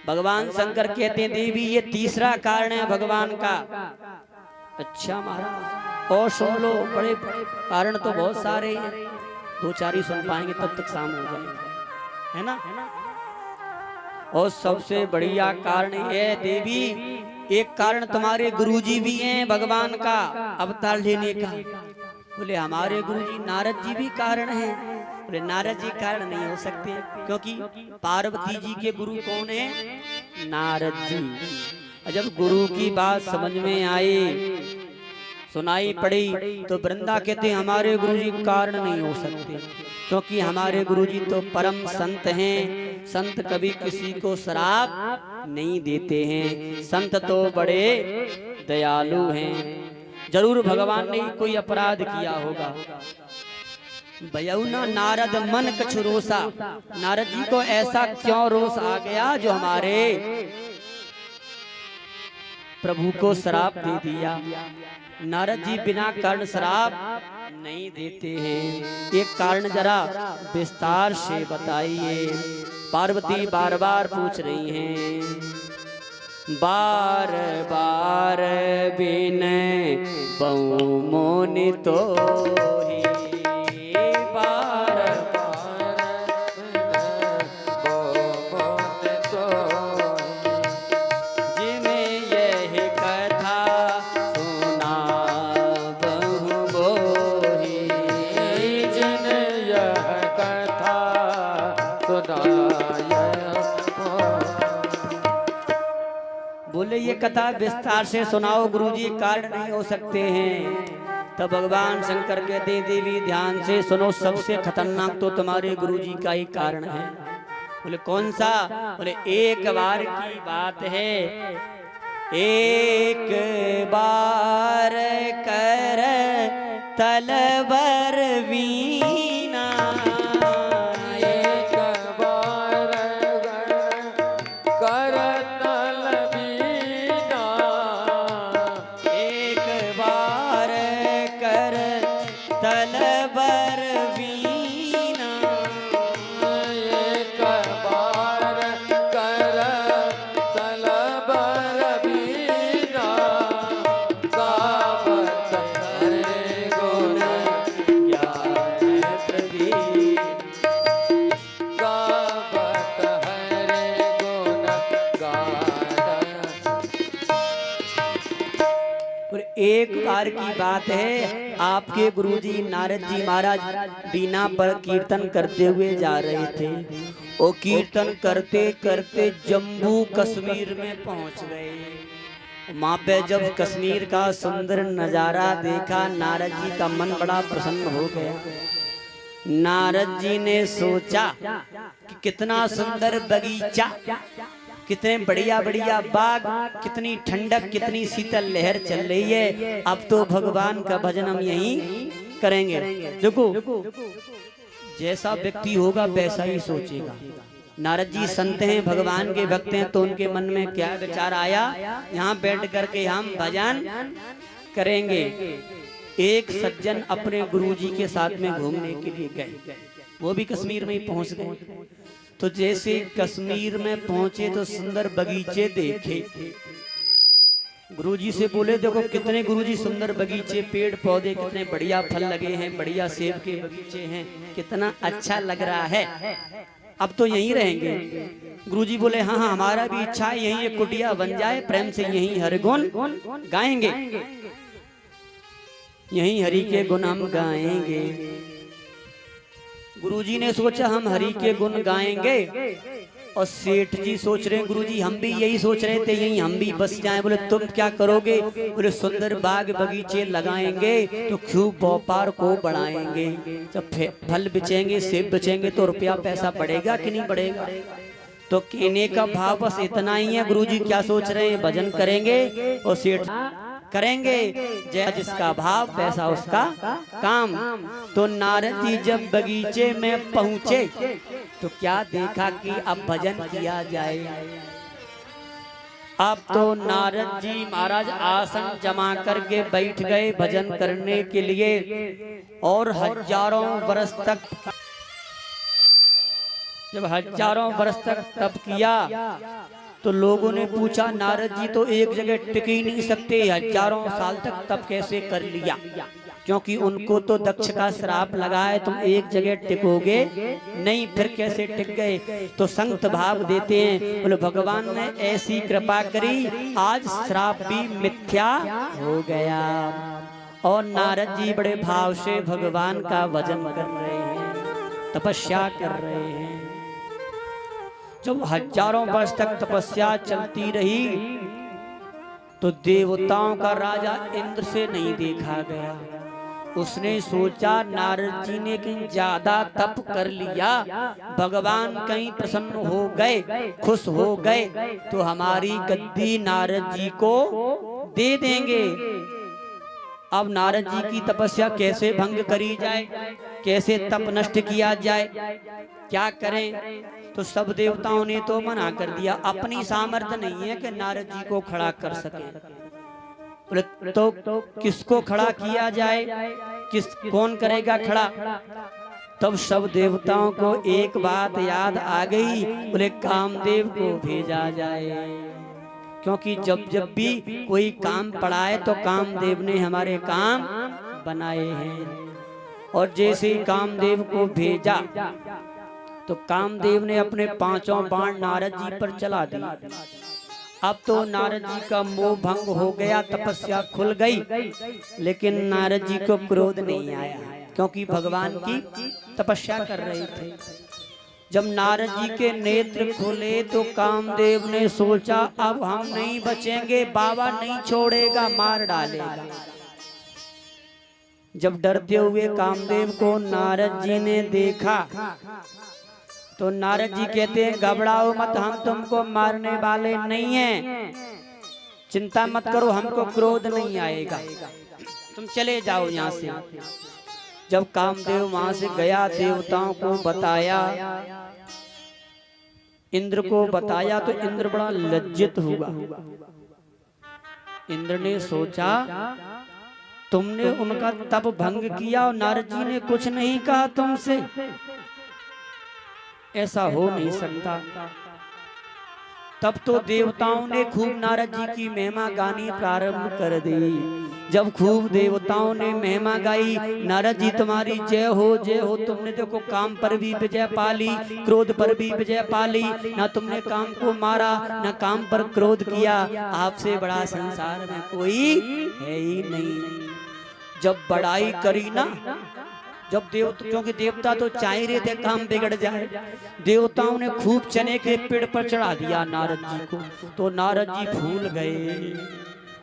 भगवान शंकर कहते हैं देवी ये तीसरा कारण है भगवान का। अच्छा महाराज और सुन लो, बड़े कारण तो बहुत सारे हैं, दो चार ही सुन पाएंगे तब तक शाम हो जाएगी, है ना। और सबसे बढ़िया कारण ये देवी, एक कारण तुम्हारे गुरुजी भी हैं भगवान का अवतार लेने का। बोले हमारे गुरुजी नारद जी भी कारण हैं। बोले नारद जी कारण नहीं हो सकते, क्योंकि पार्वती जी के गुरु कौन है? नारद जी। जब गुरु की बात समझ में आई, सुनाई पड़ी, तो वृंदा कहते हमारे गुरुजी कारण नहीं हो सकते, क्योंकि हमारे गुरुजी तो परम संत हैं। संत कभी किसी को श्राप नहीं देते हैं, संत तो बड़े दयालु हैं। जरूर भगवान ने कोई अपराध किया होगा। भयउना नारद मन कछु रोसा, नारद जी को ऐसा क्यों रोष आ गया जो हमारे प्रभु को श्राप दे दिया। नारद जी बिना कारण श्राप नहीं देते हैं, एक कारण जरा विस्तार से बताइए। पार्वती बार बार पूछ रही हैं, बार बार विनय बहु मोनि तो ही, बार बोले ये कथा विस्तार से सुनाओ गुरुजी, कारण नहीं हो सकते हैं। तब भगवान शंकर कहते देवी ध्यान से सुनो, सबसे खतरनाक तो तुम्हारे गुरुजी का ही कारण है। बोले कौन सा? बोले एक बार की बात है, एक बार कर तलवर वीणा, एक बार की बात है, आपके गुरुजी नारद जी महाराज बीना पर कीर्तन करते हुए जा रहे थे। वो कीर्तन करते करते जम्मू कश्मीर में पहुंच गए। वहाँ पे जब कश्मीर का सुंदर नजारा देखा, नारद जी का मन बड़ा प्रसन्न हो गया। नारद जी ने सोचा कि कितना सुंदर बगीचा, कितने बढ़िया बढ़िया बाग, कितनी ठंडक, कितनी शीतल लहर चल रही है। अब तो भगवान का भजन हम यहीं करेंगे। देखो जैसा व्यक्ति होगा वैसा ही सोचेगा। नारद जी संत हैं, भगवान के भक्त हैं, तो उनके मन में क्या विचार आया, यहाँ बैठ करके हम भजन करेंगे। एक सज्जन अपने गुरुजी के साथ में घूमने के लिए गए, वो भी कश्मीर में ही पहुंच गए। तो जैसे कश्मीर में पहुंचे तो सुंदर बगीचे देखे। गुरुजी से बोले देखो कितने गुरुजी सुंदर बगीचे, पेड़ पौधे, कितने बढ़िया फल लगे हैं, बढ़िया सेब के बगीचे हैं, कितना अच्छा लग रहा है, अब तो यहीं रहेंगे। गुरुजी बोले हाँ हाँ हमारा भी इच्छा है, यहीं एक कुटिया बन जाए, प्रेम से यहीं हरि गुण गाएंगे, यहीं हरि के गुण हम गाएंगे। गुरुजी ने सोचा हम हरि के गुण गाएंगे, और सेठ जी सोच रहे हैं गुरुजी हम भी यही सोच रहे थे, यहीं हम भी बस जाएं। बोले तुम क्या करोगे? बोले सुंदर बाग बगीचे लगाएंगे तो खूब व्यापार को बढ़ाएंगे, जब फल बेचेंगे, सेब बेचेंगे तो रुपया पैसा बढ़ेगा कि नहीं बढ़ेगा। तो कहने का भाव बस इतना ही है। गुरुजी क्या सोच रहे हैं, भजन करेंगे और सेठ करेंगे, जय जिसका भाव पैसा उसका काम। तो नारद जी जब बगीचे में पहुंचे तो क्या देखा कि अब भजन किया जाए। अब तो नारद जी महाराज आसन जमा करके बैठ गए भजन करने के लिए, और हजारों वर्ष तक, जब हजारों वर्ष तक तप किया तो लोगों ने पूछा नारद जी तो एक जगह टिक ही नहीं सकते, हजारों साल तक तब कैसे कर लिया? क्योंकि उनको तो दक्ष का श्राप लगा है, तुम एक जगह टिकोगे नहीं, फिर कैसे टिक गए? तो संत भाव देते हैं, बोले भगवान ने ऐसी कृपा करी, आज श्राप भी मिथ्या हो गया। और नारद जी बड़े भाव से भगवान का भजन कर रहे हैं, तपस्या कर रहे हैं। जब हजारों वर्ष तक तपस्या चलती रही तो देवताओं का राजा इंद्र से नहीं देखा गया। उसने सोचा नारद जी ने कहीं ज्यादा तप कर लिया, भगवान कहीं प्रसन्न हो गए, खुश हो गए तो हमारी गद्दी नारद जी को दे देंगे। अब नारद जी की तपस्या कैसे भंग करी जाए, कैसे तप नष्ट किया जाए, क्या करें? तो सब देवताओं ने तो मना कर दिया, अपनी सामर्थ्य नहीं है कि नारद जी को खड़ा कर सके। तो किसको खड़ा किया जाए, कौन करेगा खड़ा? तब सब देवताओं को एक बात याद आ गई, बोले कामदेव को भेजा जाए, क्योंकि जब जब भी कोई काम पड़ा है तो कामदेव ने हमारे काम बनाए हैं। और जैसे ही कामदेव को भेजा तो कामदेव ने अपने पांचों बाण नारद जी पर चला दिया। अब तो नारद जी का मोह भंग हो गया, तपस्या खुल गई, लेकिन नारद जी को क्रोध नहीं आया, क्योंकि भगवान की तपस्या कर रहे थे। जब नारद जी के नेत्र खोले तो कामदेव ने सोचा अब हम नहीं बचेंगे, बाबा नहीं छोड़ेगा, मार डालेगा। जब डरते हुए कामदेव को नारद जी ने देखा तो नारद जी कहते हैं घबराओ मत, हम तुमको मारने वाले नहीं हैं, चिंता मत करो, हमको क्रोध नहीं आएगा, तुम चले जाओ यहाँ से। जब कामदेव वहां से गया, देवताओं को बताया, इंद्र को बताया तो इंद्र बड़ा लज्जित हुआ। इंद्र ने सोचा तुमने उनका तप भंग किया और नारद जी ने कुछ नहीं कहा तुमसे, ऐसा हो नहीं सकता। तब तो देवताओं ने खूब नारद जी की महिमा गानी प्रारंभ कर दी। जब खूब देवताओं ने महिमा गाई, नारद जी तुम्हारी जय हो जय हो, तुमने देखो काम पर भी विजय पाली, क्रोध पर भी विजय पाली, ना तुमने काम को मारा ना काम पर क्रोध किया, आपसे बड़ा संसार में कोई है ही नहीं। जब बड़ाई करी ना, जब क्योंकि देवता तो चाह रहे थे काम बिगड़ जाए, देवताओं ने खूब चने के पेड़ पर चढ़ा दिया नारद जी को, तो नारद जी फूल गए।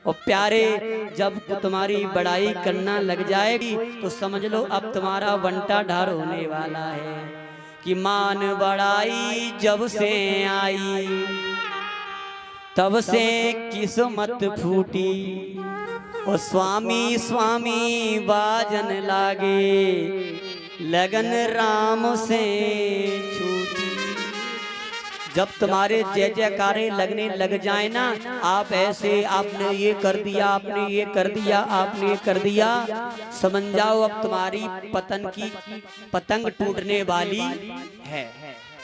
और प्यारे, जब तुम्हारी बड़ाई करना लग जाएगी तो समझ लो अब तुम्हारा वंटा ढार होने वाला है। कि मान बड़ाई जब से आई तब से किस्मत फूटी, और स्वामी स्वामी बाजन लागे, लगन राम से छूटी। जब तुम्हारे जय जयकारे लगने लग जाए ना, आप ऐसे आपने ये कर दिया, आपने ये कर दिया, आपने ये कर दिया, समझ जाओ अब तुम्हारी पतन की पतंग टूटने वाली है।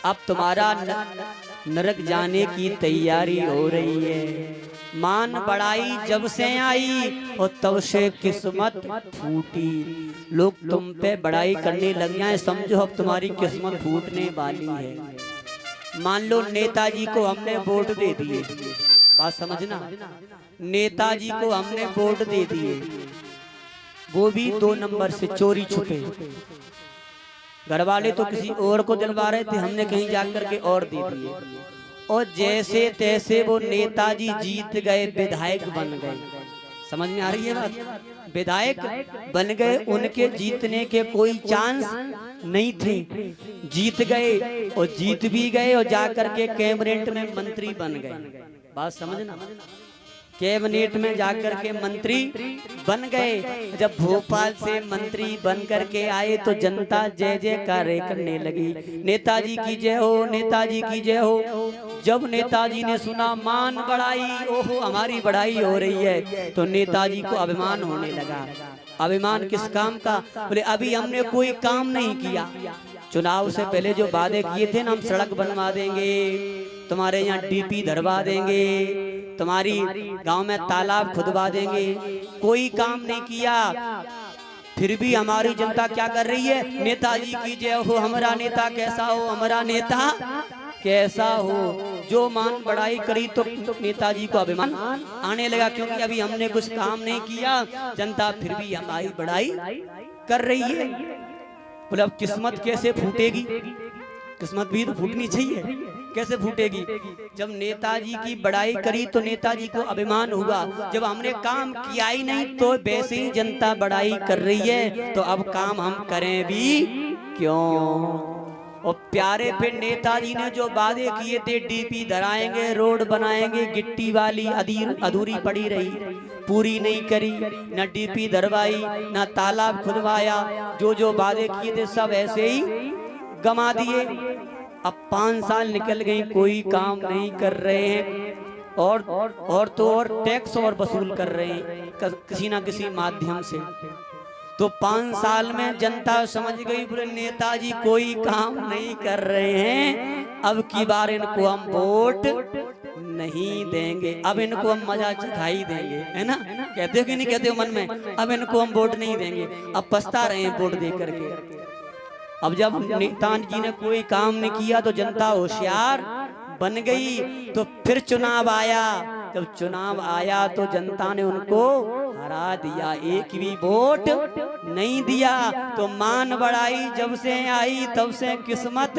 अब तुम्हारा नरक जाने की तैयारी हो रही है। मान बड़ाई जब से आई और तब से किस्मत फूटी। लोग तुम पे बड़ाई करने लग जाए, समझो अब तुम्हारी किस्मत फूटने वाली है। मान लो नेताजी को हमने वोट दे दिए, बात समझना, नेताजी को हमने वोट दे दिए, वो भी 2 नंबर से चोरी छुपे। घर वाले तो किसी और को दिलवा रहे थे, हमने कहीं जाकर के और दे दिए, और जैसे तैसे वो नेताजी जीत गए, विधायक बन गए। समझ में आ रही है बात? विधायक बन गए, उनके जीतने के कोई चांस नहीं थे, जीत गए, और जीत भी गए और जाकर के कैबिनेट में मंत्री बन गए। बात समझना, कैबिनेट में जाकर के मंत्री बन गए। जब भोपाल से मंत्री बन करके आए तो जनता जय जयकार करने लगी, नेताजी की जय हो, नेताजी की जय हो। जब नेताजी ने सुना मान बढ़ाई, ओहो हमारी बढ़ाई हो रही है, तो नेताजी को अभिमान होने लगा। अभिमान किस काम का? बोले अभी हमने कोई काम नहीं किया, चुनाव से पहले जो वादे किए थे ना, हम सड़क बनवा देंगे, तुम्हारे यहाँ डीपी धरवा देंगे, तुम्हारी गांव में तालाब खुदवा देंगे। कोई काम नहीं किया, फिर भी हमारी जनता क्या कर रही है? नेताजी की जय हो, हमारा नेता कैसा हो, हमारा नेता कैसा हो। जो मान बढ़ाई करी तो नेताजी को अभिमान आने लगा, क्योंकि अभी हमने कुछ काम नहीं किया, जनता फिर भी हमारी बढ़ाई कर रही है। बोले अब किस्मत कैसे फूटेगी? किस्मत भी तो फूटनी चाहिए, कैसे फूटेगी? जब नेताजी की बड़ाई करी तो नेताजी को अभिमान हुआ, जब हमने काम किया ही नहीं तो वैसे ही जनता बड़ाई कर रही है, तो अब काम हम करें भी क्यों? और प्यारे फिर नेताजी ने जो वादे किए थे, डीपी धराएंगे, रोड बनाएंगे, गिट्टी वाली अधूरी पड़ी रही, पूरी नहीं करी, न डीपी धरवाई, न तालाब खुदवाया। जो जो वादे किए थे सब ऐसे ही गमा दिए। अब 5 साल निकल गए, कोई काम नहीं कर रहे हैं, और तो और टैक्स और वसूल कर रहे हैं किसी ना किसी माध्यम से। तो 5 साल में जनता समझ गई, बोले नेताजी कोई काम नहीं कर रहे हैं, अब की बार इनको हम वोट नहीं देंगे, अब इनको हम मजा चखाई देंगे, है ना? कहते हो कि नहीं कहते हो मन में? अब इनको हम वोट नहीं देंगे। अब पछता रहे हैं वोट दे करके। अब जब नेताजी ने कोई काम नहीं किया तो जनता होशियार बन गई। तो फिर चुनाव आया, जब चुनाव आया तो जनता ने उनको हरा दिया, एक भी वोट नहीं दिया। तो मान बढ़ाई जब से आई तब से किस्मत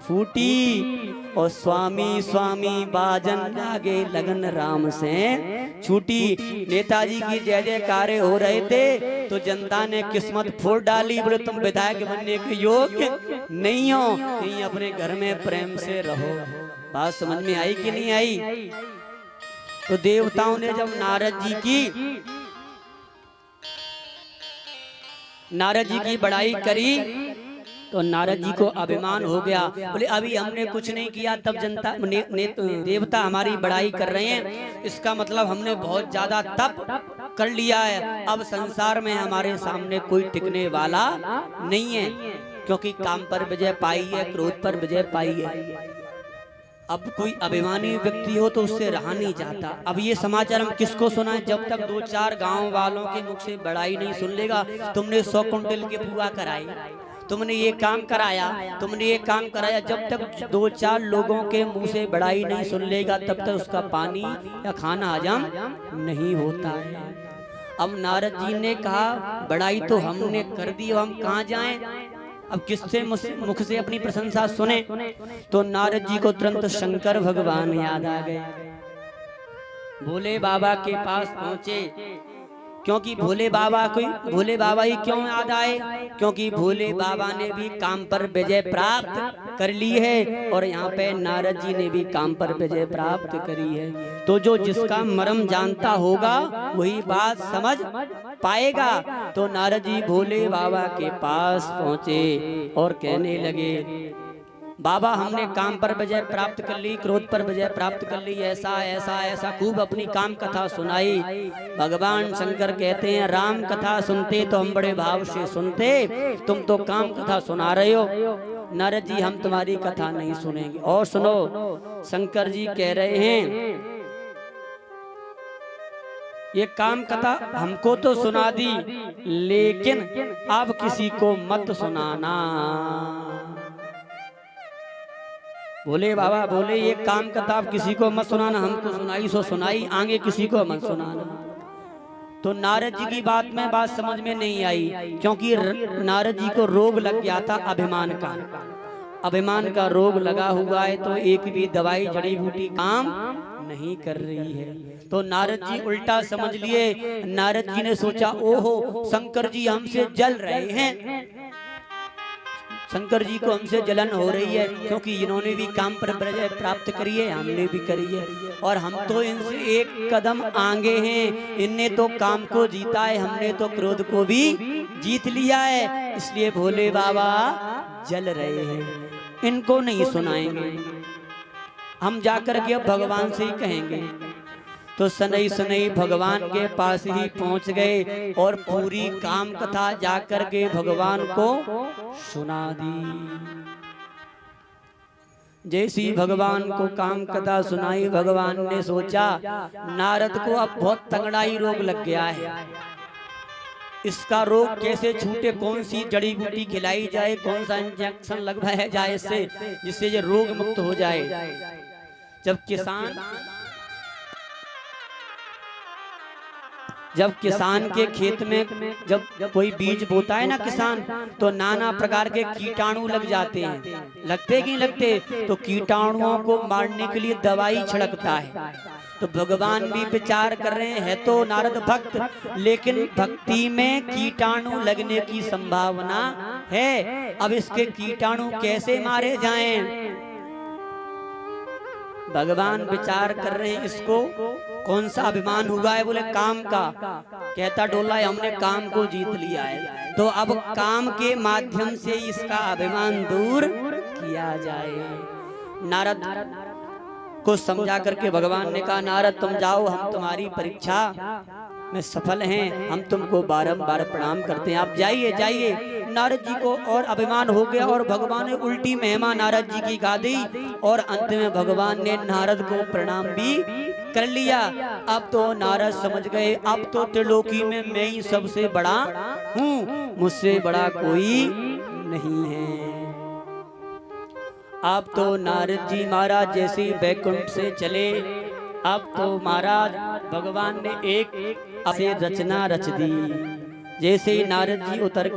फूटी, और स्वामी स्वामी बाजन लागे लगन राम से छूटी। नेताजी की जय जयकारे हो रहे थे तो जनता ने किस्मत फोड़ डाली, बोले तुम विधायक बनने के योग्य नहीं हो, कहीं अपने घर में प्रेम से रहो। बात समझ में आई कि नहीं आई? तो देवताओं ने जब नारद जी की बड़ाई करी तो नारद जी को अभिमान हो गया, बोले अभी हमने कुछ नहीं किया तब जनता देवता हमारी बड़ाई कर रहे हैं, इसका मतलब हमने बहुत ज्यादा तप कर लिया है, अब संसार में हमारे सामने कोई टिकने वाला नहीं है, क्योंकि काम पर विजय पाई है, क्रोध पर विजय पाई है। अब कोई अभिमानी व्यक्ति हो तो उससे रहा नहीं जाता। अब ये समाचार हम किसको सुनाएं? जब तक 2-4 गांव वालों के मुख से बड़ाई नहीं सुन लेगा। तुमने 100 कुंटल के पुआ कराई, तुमने ये काम कराया, तुमने ये काम कराया, जब तक 2-4 लोगों के मुंह से बड़ाई नहीं सुन लेगा तब तक उसका पानी या खाना हजम नहीं होता है। अब नारद जी ने कहा बड़ाई तो हमने कर दी, हम कहाँ जाएं? अब किससे मुख से अपनी प्रशंसा सुने? तो नारद जी को तुरंत शंकर भगवान याद आ गए। भोले बाबा के पास पहुंचे, क्योंकि भोले बाबा ही क्यों याद आए? क्योंकि भोले बाबा ने भी काम पर विजय प्राप्त कर ली है और यहाँ पे नारद जी ने भी काम पर विजय प्राप्त करी है। तो जो जिसका मर्म जानता होगा वही बात समझ पाएगा। तो नारद जी भोले बाबा के पास पहुंचे और कहने लगे, बाबा हमने काम पर विजय प्राप्त कर ली, क्रोध पर विजय प्राप्त कर ली, ऐसा ऐसा ऐसा खूब अपनी काम कथा सुनाई। भगवान शंकर कहते हैं राम कथा सुनते तो हम बड़े भाव से सुनते, तुम तो काम कथा सुना रहे हो। नारद जी हम तुम्हारी कथा नहीं सुनेंगे। और सुनो, शंकर जी कह रहे हैं ये काम कथा हमको तो सुना दी, लेकिन अब किसी को मत सुनाना। बोले बाबा बोले ये काम कथा आप किसी को मत सुनाना, हमको सुनाई सो सुनाई, आगे किसी को मत सुनाना। तो नारद जी की बात में बात समझ में नहीं आई, क्योंकि नारद जी को रोग लग गया था अभिमान का। अभिमान का रोग लगा हुआ है तो एक भी दवाई जड़ी बूटी काम नहीं कर रही है। तो नारद जी उल्टा समझ लिए। नारद जी ने सोचा ओहो शंकर जी हमसे जल रहे हैं, शंकर जी को हमसे जलन हो रही है, क्योंकि इन्होंने भी काम पर विजय प्राप्त करी है, हमने भी करी है, और हम तो इनसे एक कदम आगे हैं। इनने तो काम को जीता है, हमने तो क्रोध को भी जीत लिया है, इसलिए भोले बाबा जल रहे हैं, इनको नहीं सुनाएंगे, हम जाकर के अब भगवान से ही कहेंगे। तो सनई सनई भगवान के पास ही पहुंच गए और पूरी काम कथा जाकर के भगवान को सुना दी। जैसे ही भगवान को काम कथा सुनाई, भगवान ने सोचा नारद को अब बहुत तगड़ाई रोग लग गया है, इसका रोग कैसे छूटे, कौन सी जड़ी बूटी खिलाई जाए, कौन सा इंजेक्शन लगवाया जाए इससे जिससे ये रोग मुक्त हो जाए। जब किसान के खेत में जब कोई बीज बोता है ना किसान, तो नाना प्रकार के कीटाणु लग जाते हैं, लगते कि नहीं लगते, तो कीटाणुओं को मारने के लिए दवाई छिड़कता है। तो भगवान भी विचार कर रहे हैं तो नारद भक्त, लेकिन भक्ति में कीटाणु लगने की संभावना है, अब इसके कीटाणु कैसे मारे जाएं। भगवान विचार कर रहे हैं इसको कौन सा अभिमान हुआ है, बोले काम का। कहता डोला है हमने काम को जीत लिया है, तो अब काम के माध्यम से इसका अभिमान दूर किया जाए। नारद को समझा करके भगवान ने कहा नारद तुम जाओ, हम तुम्हारी परीक्षा में सफल हैं, हम तुमको बारंबार प्रणाम करते हैं, आप जाइए जाइए। नारद जी को और अभिमान हो गया और भगवान ने उल्टी महिमा नारद जी की गा दी और अंत में भगवान ने नारद को प्रणाम भी कर लिया। अब तो नारद समझ गए अब तो त्रिलोकी में मैं ही सबसे बड़ा हूँ, मुझसे बड़ा कोई नहीं है। अब तो नारद जी महाराज जैसे बैकुंठ से चले, अब तो महाराज भगवान ने एक ऐसे रचना रच दी, जैसे ही नारद जी उतर